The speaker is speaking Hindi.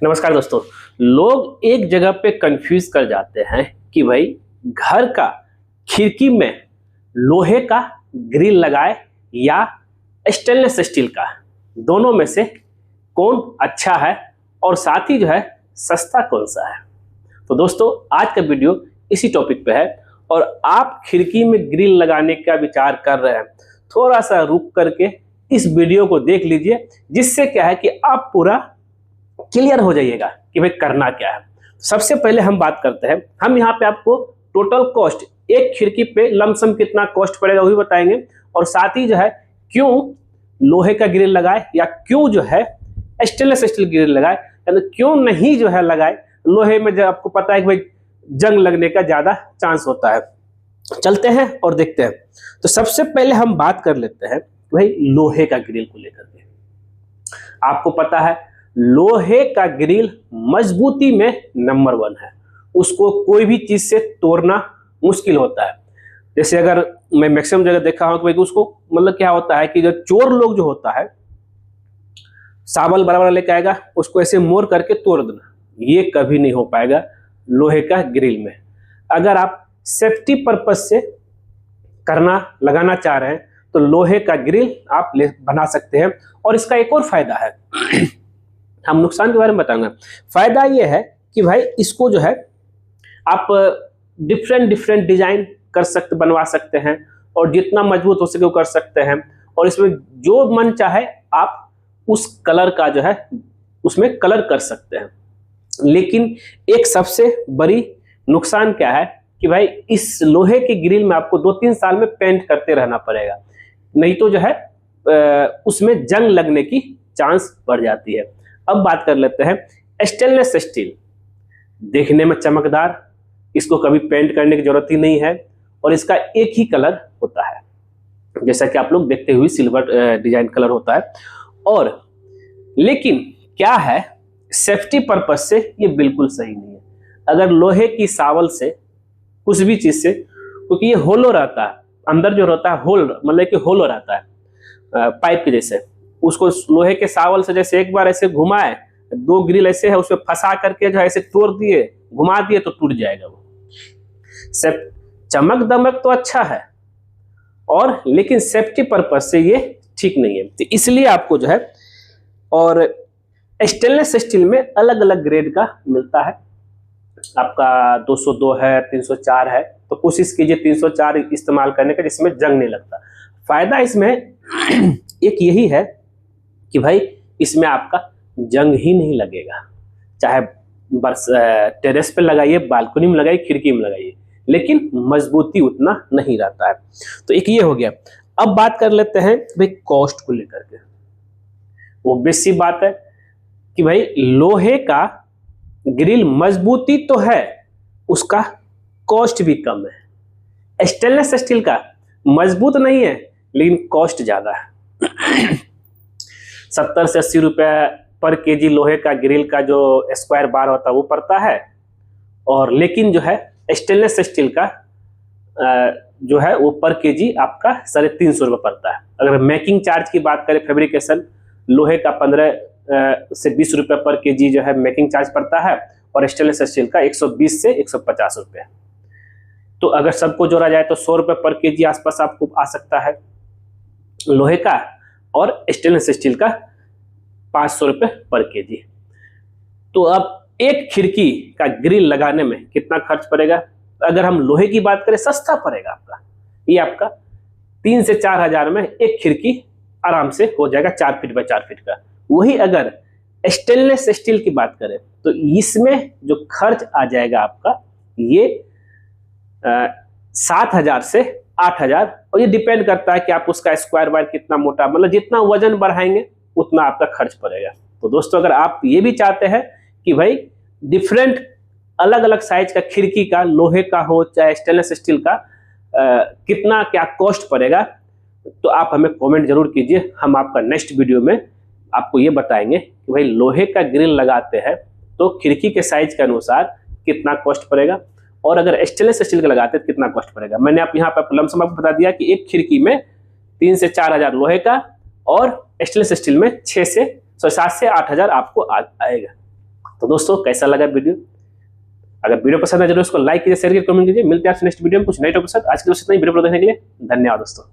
नमस्कार दोस्तों। लोग एक जगह पे कंफ्यूज कर जाते हैं कि भाई घर का खिड़की में लोहे का ग्रिल लगाए या स्टेनलेस स्टील का, दोनों में से कौन अच्छा है और साथ ही जो है सस्ता कौन सा है। तो दोस्तों आज का वीडियो इसी टॉपिक पे है। और आप खिड़की में ग्रिल लगाने का विचार कर रहे हैं, थोड़ा सा रुक करके इस वीडियो को देख लीजिए, जिससे क्या है कि आप पूरा क्लियर हो जाइएगा कि भाई करना क्या है। सबसे पहले हम बात करते हैं, हम यहाँ पे आपको टोटल कॉस्ट, एक खिड़की पे लमसम कितना कॉस्ट पड़ेगा वही बताएंगे, और साथ ही जो है क्यों लोहे का ग्रिल लगाए या क्यों जो है स्टेनलेस स्टील ग्रिल लगाए, यानी क्यों नहीं जो है लगाए लोहे में, जब आपको पता है कि भाई जंग लगने का ज्यादा चांस होता है। चलते हैं और देखते हैं। तो सबसे पहले हम बात कर लेते हैं भाई लोहे का ग्रिल को लेकर के। आपको पता है लोहे का ग्रिल मजबूती में नंबर 1 है, उसको कोई भी चीज से तोड़ना मुश्किल होता है। जैसे अगर मैं मैक्सिमम जगह देखा हूं कि भाई उसको मतलब क्या होता है कि जो चोर लोग जो होता है सावल बड़ा लेके आएगा, उसको ऐसे मोड़ करके तोड़ देना, ये कभी नहीं हो पाएगा लोहे का ग्रिल में। अगर आप सेफ्टी पर्पज से लगाना चाह रहे हैं तो लोहे का ग्रिल आप बना सकते हैं। और इसका एक और फायदा है हम नुकसान के बारे में बताऊंगा। फायदा यह है कि भाई इसको जो है आप डिफरेंट डिजाइन बनवा सकते हैं, और जितना मजबूत हो सके वो कर सकते हैं। और इसमें जो मन चाहे आप उस कलर का जो है उसमें कलर कर सकते हैं। लेकिन एक सबसे बड़ी नुकसान क्या है कि भाई इस लोहे के ग्रिल में आपको 2-3 साल में पेंट करते रहना पड़ेगा, नहीं तो जो है उसमें जंग लगने की चांस बढ़ जाती है। अब बात कर लेते हैं स्टेनलेस स्टील। देखने में चमकदार, इसको कभी पेंट करने की जरूरत ही नहीं है, और इसका एक ही कलर होता है, जैसा कि आप लोग देखते हुए सिल्वर डिजाइन कलर होता है। और लेकिन क्या है, सेफ्टी पर्पज से ये बिल्कुल सही नहीं है। अगर लोहे की सावल से कुछ भी चीज से, क्योंकि ये होलो रहता है, अंदर जो रहता है होल, मतलब कि होलो रहता है पाइप के जैसे, उसको लोहे के सावल से जैसे एक बार ऐसे घुमाए, 2 ग्रिल ऐसे है उसमें फंसा करके जो है ऐसे तोड़ दिए, घुमा दिए तो टूट जाएगा वो। चमक दमक तो अच्छा है, और लेकिन सेफ्टी पर्पज से ये ठीक नहीं है। तो इसलिए आपको जो है, और स्टेनलेस स्टील में अलग अलग ग्रेड का मिलता है, आपका 202 है, 304 है, तो कोशिश कीजिए 304 इस्तेमाल करने का, जिसमें जंग नहीं लगता। फायदा इसमें एक यही है कि भाई इसमें आपका जंग ही नहीं लगेगा, चाहे टेरेस पे लगाइए, बालकनी में लगाइए, खिड़की में लगाइए, लेकिन मजबूती उतना नहीं रहता है। तो एक ये हो गया। अब बात कर लेते हैं भाई कॉस्ट को लेकर के। वो बेसिक बात है कि भाई लोहे का ग्रिल मजबूती तो है, उसका कॉस्ट भी कम है। स्टेनलेस स्टील का मजबूत नहीं है लेकिन कॉस्ट ज्यादा है। 70 से 80 रुपए पर केजी लोहे का ग्रिल का जो स्क्वायर बार होता है वो पड़ता है, और लेकिन जो है स्टेनलेस स्टील का जो है वो पर केजी आपका 350 रुपये पड़ता है। अगर मेकिंग चार्ज की बात करें, फैब्रिकेशन, लोहे का 15 से 20 रुपये पर केजी जो है मेकिंग चार्ज पड़ता है, और स्टेनलेस स्टील का 120 से 150 रुपये। तो अगर सबको जोड़ा जाए तो 100 रुपये पर केजी आसपास आपको आ सकता है लोहे का, और स्टेनलेस स्टील का 500 रुपये पर केजी। तो अब एक खिड़की का ग्रिल लगाने में कितना खर्च पड़ेगा? अगर हम लोहे की बात करें सस्ता पड़ेगा आपका, ये आपका 3 से 4 हजार में एक खिड़की आराम से हो जाएगा, 4 फीट बाय 4 फीट का। वही अगर स्टेनलेस स्टील की बात करें तो इसमें जो खर्च आ जाएगा आपका, ये 7,000 से 8,000, और ये डिपेंड करता है कि आप उसका स्क्वायर वायर कितना मोटा, मतलब जितना वजन बढ़ाएंगे उतना आपका खर्च पड़ेगा। तो दोस्तों अगर आप ये भी चाहते हैं कि भाई डिफरेंट अलग अलग साइज का खिड़की का, लोहे का हो चाहे स्टेनलेस स्टील का, कितना क्या कॉस्ट पड़ेगा, तो आप हमें कमेंट जरूर कीजिए। हम आपका नेक्स्ट वीडियो में आपको ये बताएंगे कि भाई लोहे का ग्रिल लगाते हैं तो खिड़की के साइज के अनुसार कितना कॉस्ट पड़ेगा, और अगर स्टेनलेस स्टील का लगाते हैं तो कितना कॉस्ट पड़ेगा। मैंने आप यहाँ पर लमसम आपको बता दिया कि एक खिड़की में 3 से 4 हजार लोहे का, और स्टेनलेस स्टील में 7 से 8 हजार आपको आएगा। तो दोस्तों कैसा लगा वीडियो? अगर वीडियो पसंद है जरूर इसको लाइक कीजिए, शेयर कीजिए, कमेंट कीजिए। मिलते हैं आपसे नेक्स्ट वीडियो में कुछ नए टॉपिक के साथ। आज के लिए इतना ही। वीडियो देखने के लिए धन्यवाद दोस्तों।